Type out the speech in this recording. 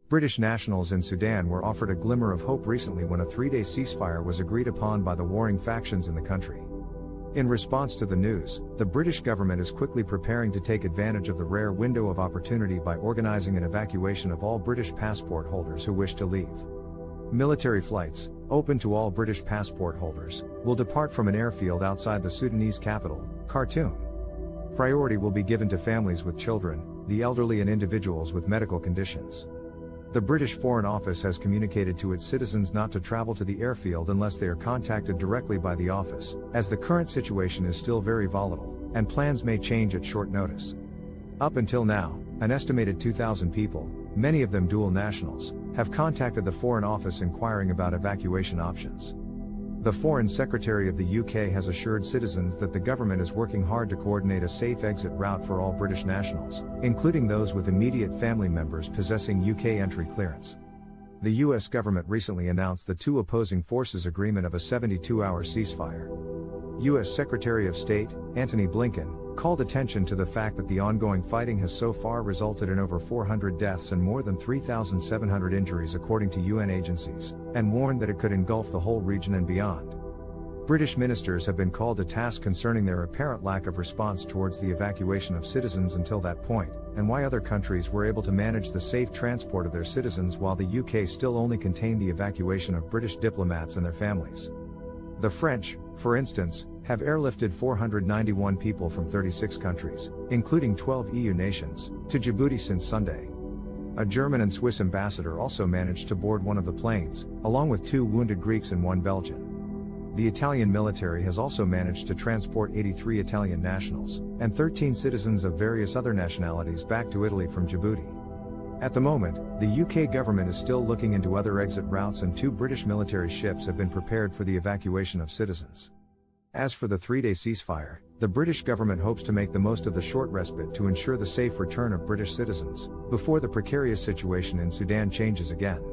British nationals in Sudan were offered a glimmer of hope recently when a 3-day ceasefire was agreed upon by the warring factions in the country. In response to the news, the British government is quickly preparing to take advantage of the rare window of opportunity by organising an evacuation of all British passport holders who wish to leave. Military flights, open to all British passport holders, will depart from an airfield outside the Sudanese capital, Khartoum. Priority will be given to families with children, the elderly and individuals with medical conditions. The British Foreign Office has communicated to its citizens not to travel to the airfield unless they are contacted directly by the office, as the current situation is still very volatile, and plans may change at short notice. Up until now, an estimated 2,000 people, many of them dual nationals, have contacted the Foreign Office inquiring about evacuation options. The Foreign Secretary of the UK has assured citizens that the government is working hard to coordinate a safe exit route for all British nationals, including those with immediate family members possessing UK entry clearance. The US government recently announced the two opposing forces' agreement of a 72-hour ceasefire. US Secretary of State, Antony Blinken, called attention to the fact that the ongoing fighting has so far resulted in over 400 deaths and more than 3,700 injuries according to UN agencies, and warned that it could engulf the whole region and beyond. British ministers have been called to task concerning their apparent lack of response towards the evacuation of citizens until that point, and why other countries were able to manage the safe transport of their citizens while the UK still only contained the evacuation of British diplomats and their families. The French, for instance, have airlifted 491 people from 36 countries, including 12 EU nations, to Djibouti since Sunday. A German and Swiss ambassador also managed to board one of the planes, along with 2 wounded Greeks and 1 Belgian. The Italian military has also managed to transport 83 Italian nationals, and 13 citizens of various other nationalities back to Italy from Djibouti. At the moment, the UK government is still looking into other exit routes and 2 British military ships have been prepared for the evacuation of citizens. As for the 3-day ceasefire, the British government hopes to make the most of the short respite to ensure the safe return of British citizens, before the precarious situation in Sudan changes again.